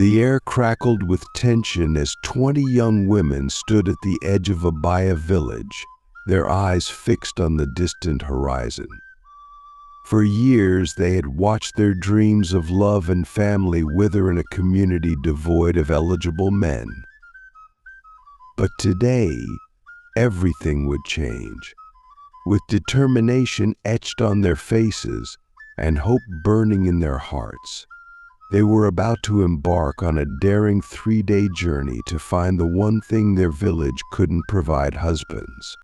The air crackled with tension as 20 young women stood at the edge of Abaya village, their eyes fixed on the distant horizon. For years, they had watched their dreams of love and family wither in a community devoid of eligible men. But today, everything would change. With determination etched on their faces and hope burning in their hearts, they were about to embark on a daring 3-day journey to find the one thing their village couldn't provide: husbands.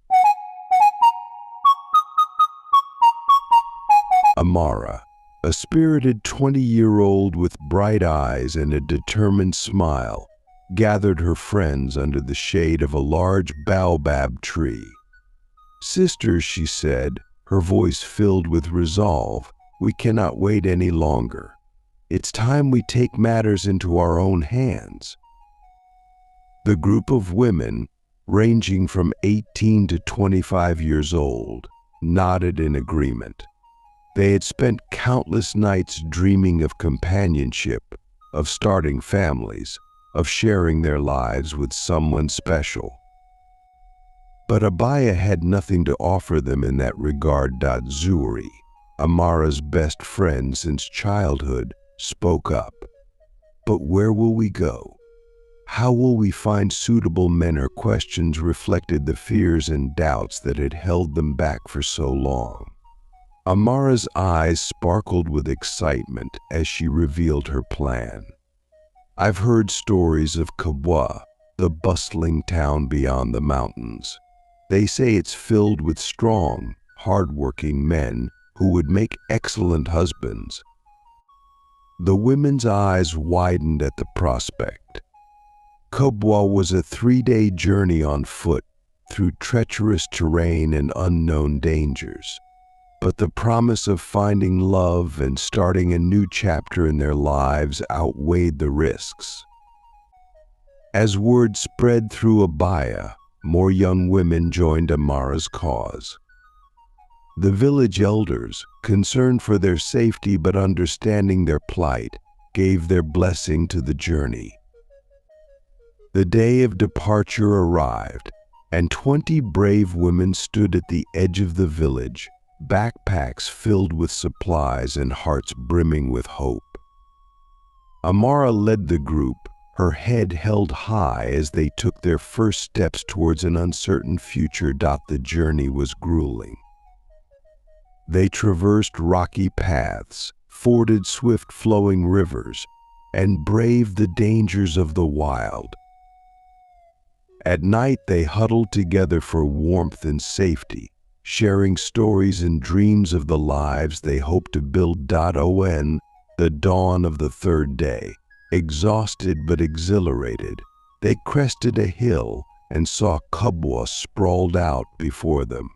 Amara, a spirited 20-year-old with bright eyes and a determined smile, gathered her friends under the shade of a large baobab tree. "Sisters," she said, her voice filled with resolve, "we cannot wait any longer. It's time we take matters into our own hands." The group of women, ranging from 18 to 25 years old, nodded in agreement. They had spent countless nights dreaming of companionship, of starting families, of sharing their lives with someone special. But Abaya had nothing to offer them in that regard. Zuri, Amara's best friend since childhood, spoke up. "But where will we go? How will we find suitable men?" Her questions reflected the fears and doubts that had held them back for so long. Amara's eyes sparkled with excitement as she revealed her plan. "I've heard stories of Kabwa, the bustling town beyond the mountains. They say it's filled with strong, hard-working men who would make excellent husbands." The women's eyes widened at the prospect. Kabwa was a 3-day journey on foot through treacherous terrain and unknown dangers. But the promise of finding love and starting a new chapter in their lives outweighed the risks. As word spread through Abaya, more young women joined Amara's cause. The village elders, concerned for their safety but understanding their plight, gave their blessing to the journey. The day of departure arrived, and 20 brave women stood at the edge of the village, backpacks filled with supplies and hearts brimming with hope. Amara led the group, her head held high as they took their first steps towards an uncertain future. The journey was grueling. They traversed rocky paths, forded swift-flowing rivers, and braved the dangers of the wild. At night, they huddled together for warmth and safety, sharing stories and dreams of the lives they hoped to build. On the dawn of the 3rd day, exhausted but exhilarated, they crested a hill and saw Kabwa sprawled out before them.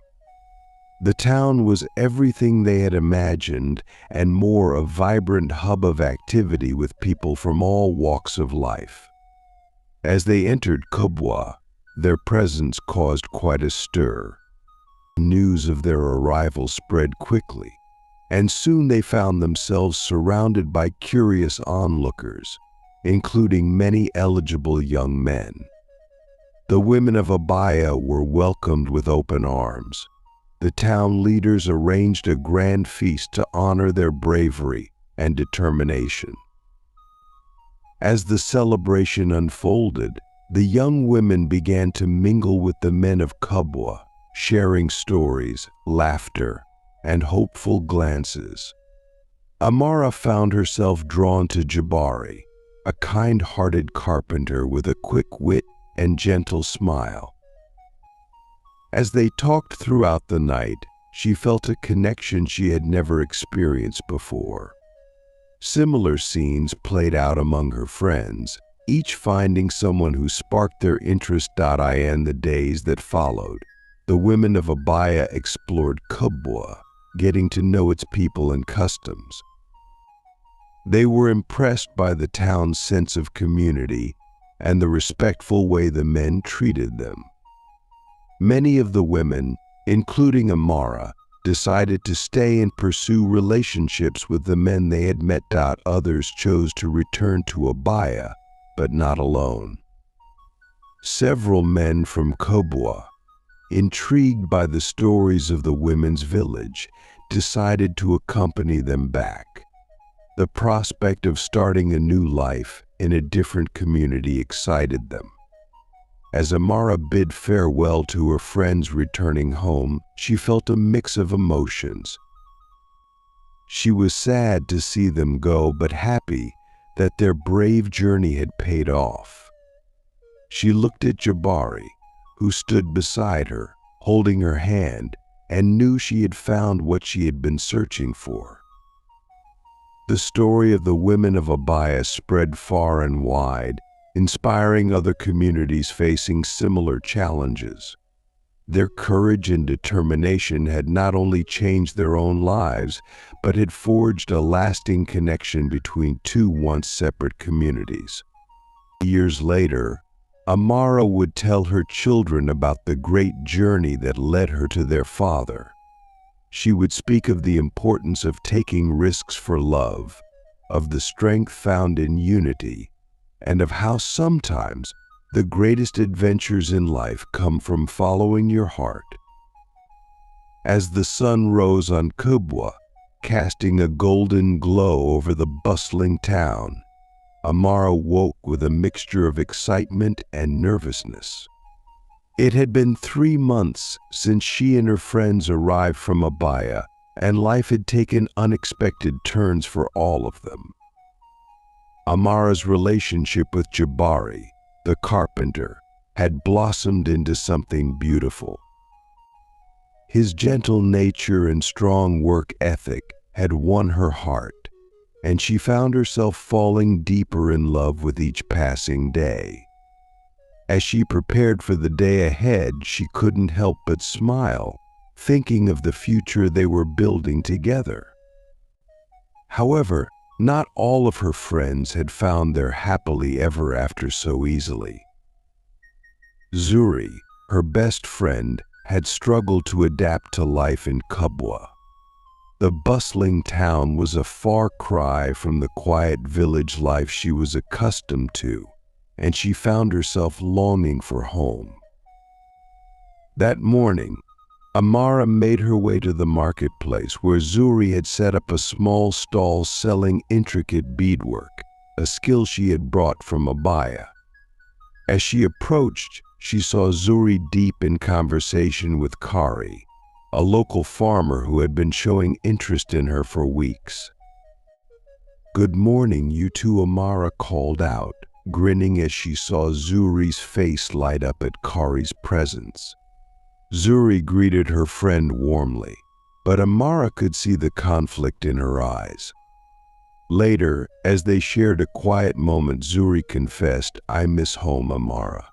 The town was everything they had imagined and more, a vibrant hub of activity with people from all walks of life. As they entered Kabwa, their presence caused quite a stir. News of their arrival spread quickly, and soon they found themselves surrounded by curious onlookers, including many eligible young men. The women of Abaya were welcomed with open arms. The town leaders arranged a grand feast to honor their bravery and determination. As the celebration unfolded, the young women began to mingle with the men of Kabwa, sharing stories, laughter, and hopeful glances. Amara found herself drawn to Jabari, a kind-hearted carpenter with a quick wit and gentle smile. As they talked throughout the night, she felt a connection she had never experienced before. Similar scenes played out among her friends, each finding someone who sparked their interest. In the days that followed, the women of Abaya explored Kabwa, getting to know its people and customs. They were impressed by the town's sense of community and the respectful way the men treated them. Many of the women, including Amara, decided to stay and pursue relationships with the men they had met. Others chose to return to Abaya, but not alone. Several men from Kubwa, intrigued by the stories of the women's village, decided to accompany them back. The prospect of starting a new life in a different community excited them. As Amara bid farewell to her friends returning home, she felt a mix of emotions. She was sad to see them go, but happy that their brave journey had paid off. She looked at Jabari, who stood beside her, holding her hand, and knew she had found what she had been searching for. The story of the women of Abaya spread far and wide, inspiring other communities facing similar challenges. Their courage and determination had not only changed their own lives, but had forged a lasting connection between two once separate communities. Years later, Amara would tell her children about the great journey that led her to their father. She would speak of the importance of taking risks for love, of the strength found in unity, and of how sometimes the greatest adventures in life come from following your heart. As the sun rose on Kubwa, casting a golden glow over the bustling town, Amara woke with a mixture of excitement and nervousness. It had been 3 months since she and her friends arrived from Abaya, and life had taken unexpected turns for all of them. Amara's relationship with Jabari, the carpenter, had blossomed into something beautiful. His gentle nature and strong work ethic had won her heart, and she found herself falling deeper in love with each passing day. As she prepared for the day ahead, she couldn't help but smile, thinking of the future they were building together. However, not all of her friends had found their happily ever after so easily. Zuri, her best friend, had struggled to adapt to life in Kubwa. The bustling town was a far cry from the quiet village life she was accustomed to, and she found herself longing for home. That morning, Amara made her way to the marketplace where Zuri had set up a small stall selling intricate beadwork, a skill she had brought from Abaya. As she approached, she saw Zuri deep in conversation with Kari, a local farmer who had been showing interest in her for weeks. "Good morning, you two," Amara called out, grinning as she saw Zuri's face light up at Kari's presence. Zuri greeted her friend warmly, but Amara could see the conflict in her eyes. Later, as they shared a quiet moment, Zuri confessed, "I miss home, Amara,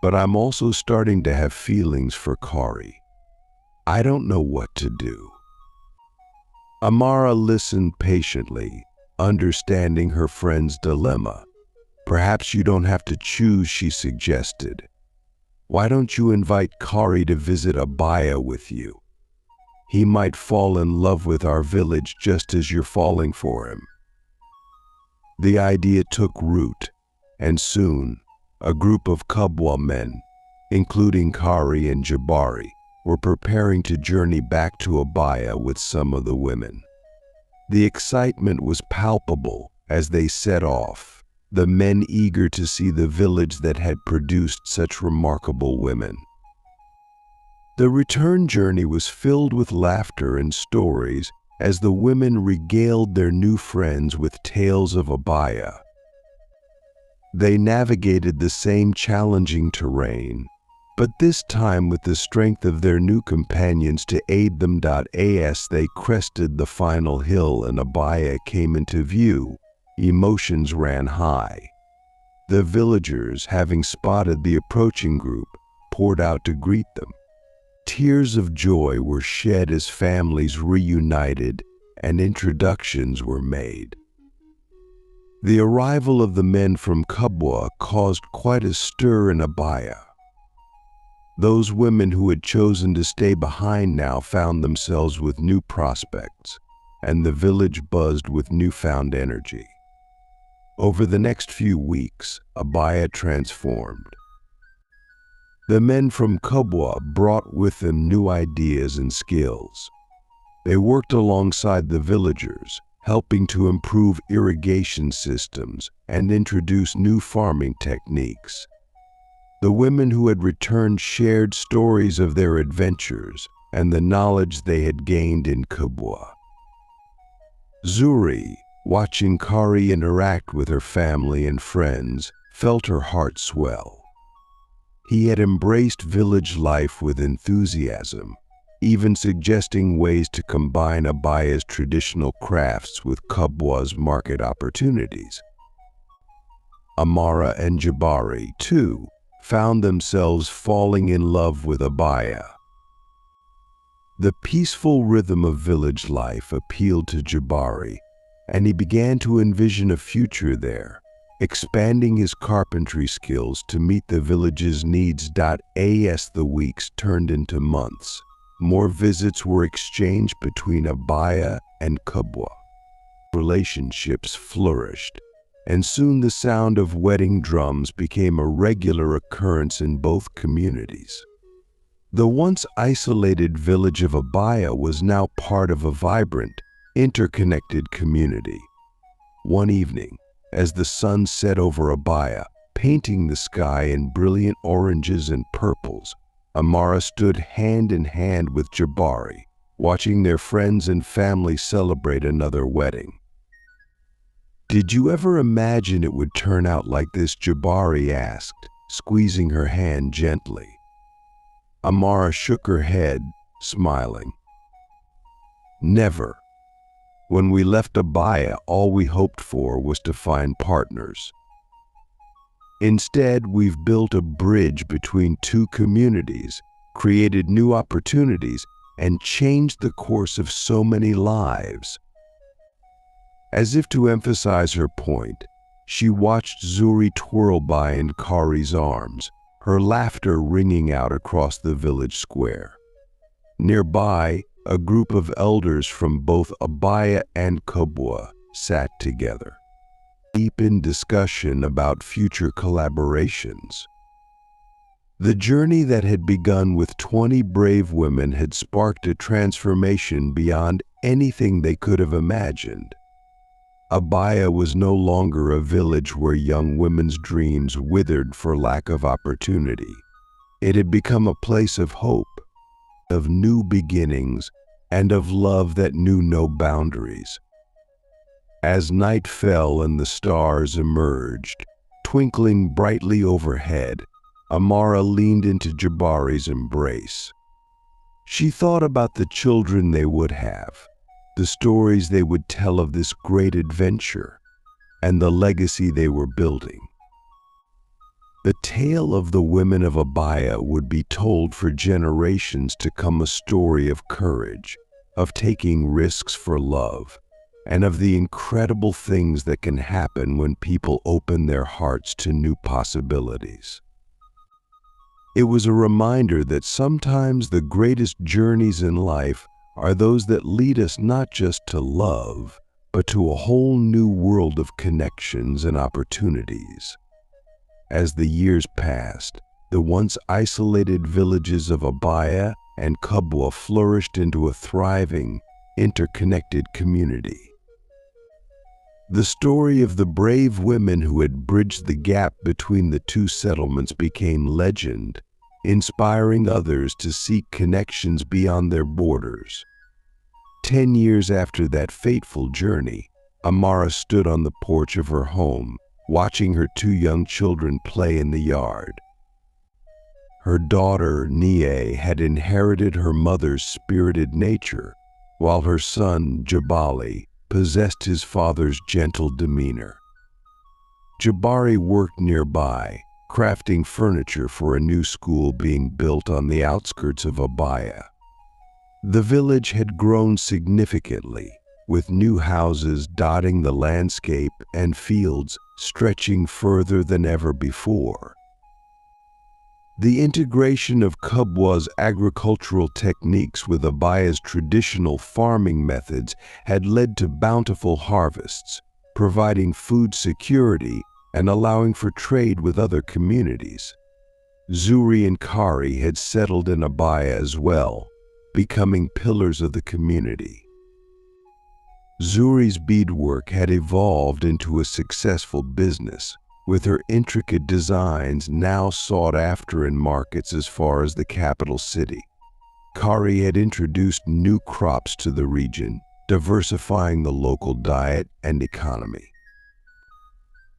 but I'm also starting to have feelings for Kari. I don't know what to do." Amara listened patiently, understanding her friend's dilemma. "Perhaps you don't have to choose," she suggested. "Why don't you invite Kari to visit Abaya with you? He might fall in love with our village just as you're falling for him." The idea took root, and soon a group of Kubwa men, including Kari and Jabari, were preparing to journey back to Abaya with some of the women. The excitement was palpable as they set off, the men eager to see the village that had produced such remarkable women. The return journey was filled with laughter and stories as the women regaled their new friends with tales of Abaya. They navigated the same challenging terrain, but this time with the strength of their new companions to aid them. As they crested the final hill and Abaya came into view, emotions ran high. The villagers, having spotted the approaching group, poured out to greet them. Tears of joy were shed as families reunited and introductions were made. The arrival of the men from Kubwa caused quite a stir in Abaya. Those women who had chosen to stay behind now found themselves with new prospects, and the village buzzed with newfound energy. Over the next few weeks, Abaya transformed. The men from Kubwa brought with them new ideas and skills. They worked alongside the villagers, helping to improve irrigation systems and introduce new farming techniques. The women who had returned shared stories of their adventures and the knowledge they had gained in Kubwa. Zuri, watching Kari interact with her family and friends, felt her heart swell. He had embraced village life with enthusiasm, even suggesting ways to combine Abaya's traditional crafts with Kubwa's market opportunities. Amara and Jabari, too, found themselves falling in love with Abaya. The peaceful rhythm of village life appealed to Jabari, and he began to envision a future there, expanding his carpentry skills to meet the village's needs. As the weeks turned into months, more visits were exchanged between Abaya and Kubwa. Relationships flourished, and soon the sound of wedding drums became a regular occurrence in both communities. The once isolated village of Abaya was now part of a vibrant, interconnected community. One evening, as the sun set over Abaya, painting the sky in brilliant oranges and purples, Amara stood hand in hand with Jabari, watching their friends and family celebrate another wedding. "Did you ever imagine it would turn out like this?" Jabari asked, squeezing her hand gently. Amara shook her head, smiling. "Never. When we left Abaya, all we hoped for was to find partners. Instead, we've built a bridge between two communities, created new opportunities, and changed the course of so many lives." As if to emphasize her point, she watched Zuri twirl by in Kari's arms, her laughter ringing out across the village square. Nearby, a group of elders from both Abaya and Kubwa sat together, deep in discussion about future collaborations. The journey that had begun with 20 brave women had sparked a transformation beyond anything they could have imagined. Abaya was no longer a village where young women's dreams withered for lack of opportunity. It had become a place of hope, of new beginnings, and of love that knew no boundaries. As night fell and the stars emerged, twinkling brightly overhead, Amara leaned into Jabari's embrace. She thought about the children they would have, the stories they would tell of this great adventure, and the legacy they were building. The tale of the women of Abaya would be told for generations to come, a story of courage, of taking risks for love, and of the incredible things that can happen when people open their hearts to new possibilities. It was a reminder that sometimes the greatest journeys in life are those that lead us not just to love, but to a whole new world of connections and opportunities. As the years passed, the once isolated villages of Abaya and Kubwa flourished into a thriving, interconnected community. The story of the brave women who had bridged the gap between the two settlements became legend, inspiring others to seek connections beyond their borders. 10 years after that fateful journey, Amara stood on the porch of her home, watching her two young children play in the yard. Her daughter, Nie, had inherited her mother's spirited nature, while her son, Jabali, possessed his father's gentle demeanor. Jabari worked nearby, crafting furniture for a new school being built on the outskirts of Abaya. The village had grown significantly, with new houses dotting the landscape and fields stretching further than ever before. The integration of Kubwa's agricultural techniques with Abaya's traditional farming methods had led to bountiful harvests, providing food security and allowing for trade with other communities. Zuri and Kari had settled in Abaya as well, becoming pillars of the community. Zuri's beadwork had evolved into a successful business, with her intricate designs now sought after in markets as far as the capital city. Kari had introduced new crops to the region, diversifying the local diet and economy.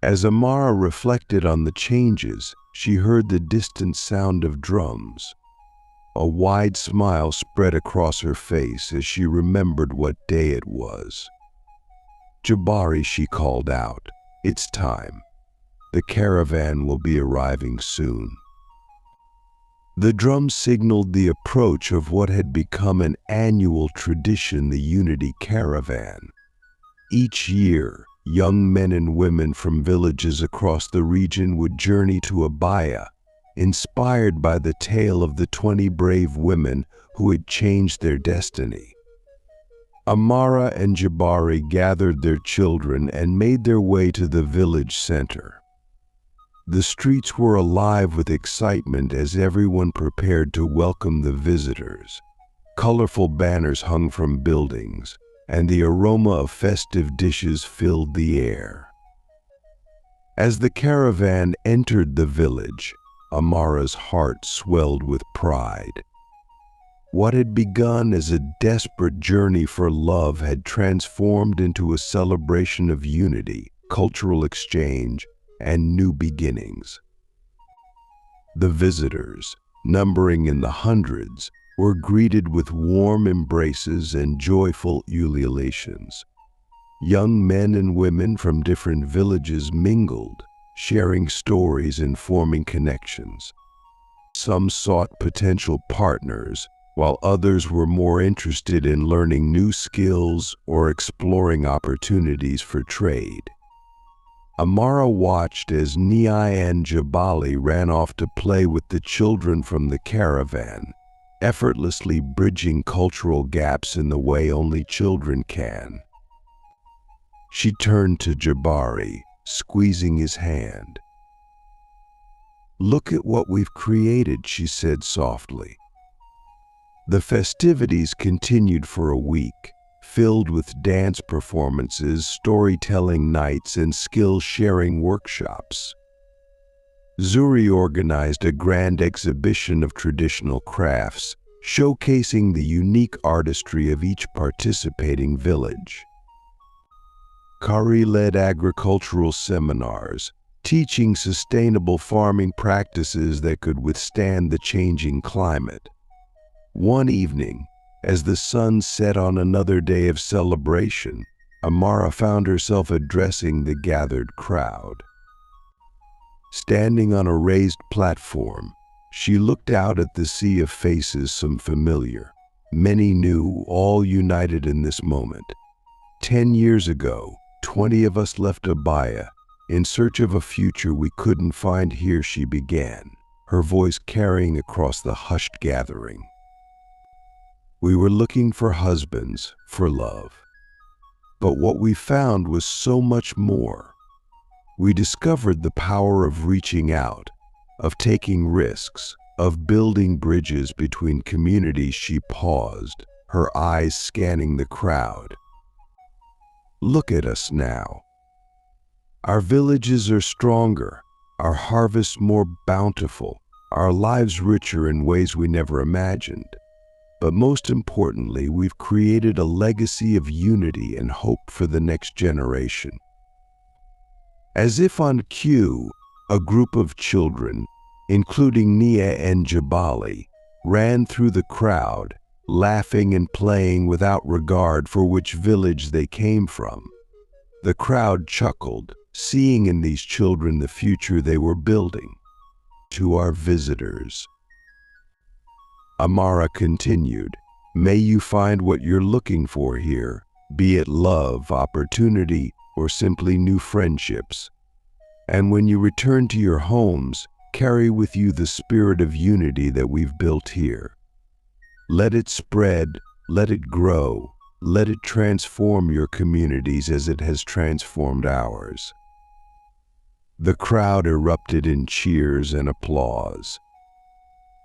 As Amara reflected on the changes, she heard the distant sound of drums. A wide smile spread across her face as she remembered what day it was. "Jabari," she called out, "it's time. The caravan will be arriving soon." The drum signaled the approach of what had become an annual tradition, the Unity Caravan. Each year, young men and women from villages across the region would journey to Abaya, inspired by the tale of the 20 brave women who had changed their destiny. Amara and Jabari gathered their children and made their way to the village center. The streets were alive with excitement as everyone prepared to welcome the visitors. Colorful banners hung from buildings, and the aroma of festive dishes filled the air. As the caravan entered the village, Amara's heart swelled with pride. What had begun as a desperate journey for love had transformed into a celebration of unity, cultural exchange, and new beginnings. The visitors, numbering in the hundreds, were greeted with warm embraces and joyful ululations. Young men and women from different villages mingled, sharing stories and forming connections. Some sought potential partners, while others were more interested in learning new skills or exploring opportunities for trade. Amara watched as Niai and Jabali ran off to play with the children from the caravan, effortlessly bridging cultural gaps in the way only children can. She turned to Jabari, squeezing his hand. "Look at what we've created," she said softly. The festivities continued for a week, filled with dance performances, storytelling nights, and skill-sharing workshops. Zuri organized a grand exhibition of traditional crafts, showcasing the unique artistry of each participating village. Kari led agricultural seminars, teaching sustainable farming practices that could withstand the changing climate. One evening, as the sun set on another day of celebration, Amara found herself addressing the gathered crowd. Standing on a raised platform, she looked out at the sea of faces, some familiar, many new, all united in this moment. 10 years ago, 20 of us left Abaya, in search of a future we couldn't find here, she began, her voice carrying across the hushed gathering. We were looking for husbands, for love. But what we found was so much more. We discovered the power of reaching out, of taking risks, of building bridges between communities. She paused, her eyes scanning the crowd. Look at us now. Our villages are stronger, our harvests more bountiful, our lives richer in ways we never imagined. But most importantly, we've created a legacy of unity and hope for the next generation. As if on cue, a group of children, including Nia and Jabali, ran through the crowd, laughing and playing without regard for which village they came from. The crowd chuckled, seeing in these children the future they were building. To our visitors, Amara continued, may you find what you're looking for here, be it love, opportunity, or simply new friendships. And when you return to your homes, Carry with you the spirit of unity that we've built here. Let it spread, let it grow, let it transform your communities as it has transformed ours." The crowd erupted in cheers and applause.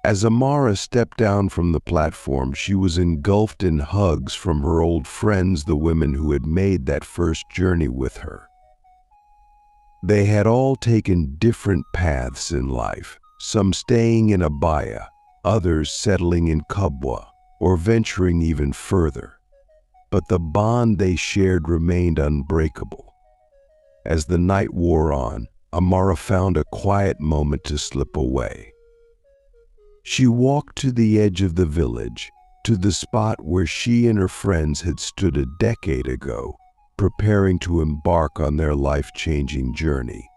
As Amara stepped down from the platform, she was engulfed in hugs from her old friends, the women who had made that first journey with her. They had all taken different paths in life, some staying in Abaya, others settling in Kubwa, or venturing even further. But the bond they shared remained unbreakable. As the night wore on, Amara found a quiet moment to slip away. She walked to the edge of the village, to the spot where she and her friends had stood a decade ago, preparing to embark on their life-changing journey.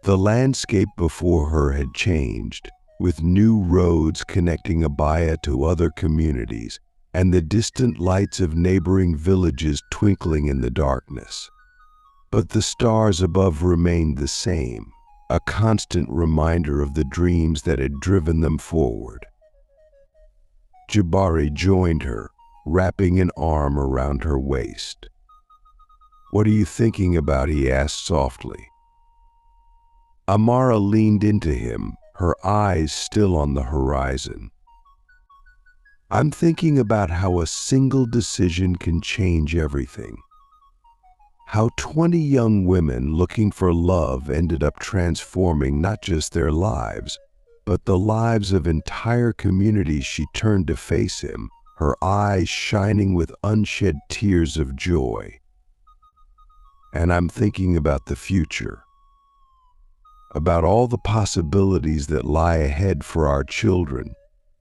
The landscape before her had changed, with new roads connecting Abaya to other communities, and the distant lights of neighboring villages twinkling in the darkness. But the stars above remained the same, a constant reminder of the dreams that had driven them forward. Jabari joined her, wrapping an arm around her waist. "What are you thinking about?" he asked softly. Amara leaned into him, her eyes still on the horizon. "I'm thinking about how a single decision can change everything. How 20 young women looking for love ended up transforming not just their lives, but the lives of entire communities." She turned to face him, her eyes shining with unshed tears of joy. "And I'm thinking about the future, about all the possibilities that lie ahead for our children,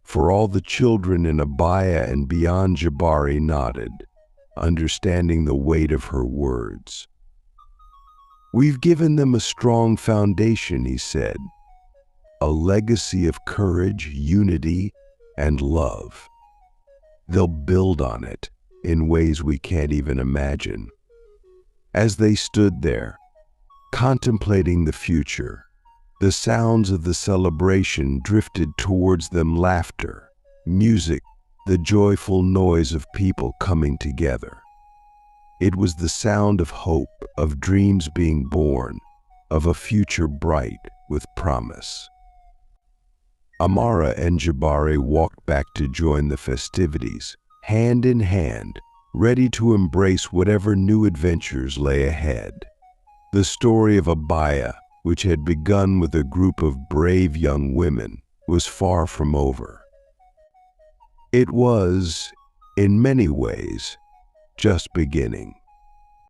for all the children in Abaya and beyond." Jabari nodded, understanding the weight of her words. "We've given them a strong foundation," he said, "a legacy of courage, unity, and love. They'll build on it in ways we can't even imagine." As they stood there, contemplating the future, the sounds of the celebration drifted towards them: laughter, music, the joyful noise of people coming together. It was the sound of hope, of dreams being born, of a future bright with promise. Amara and Jabari walked back to join the festivities, hand in hand, ready to embrace whatever new adventures lay ahead. The story of Abaya, which had begun with a group of brave young women, was far from over. It was, in many ways, just beginning.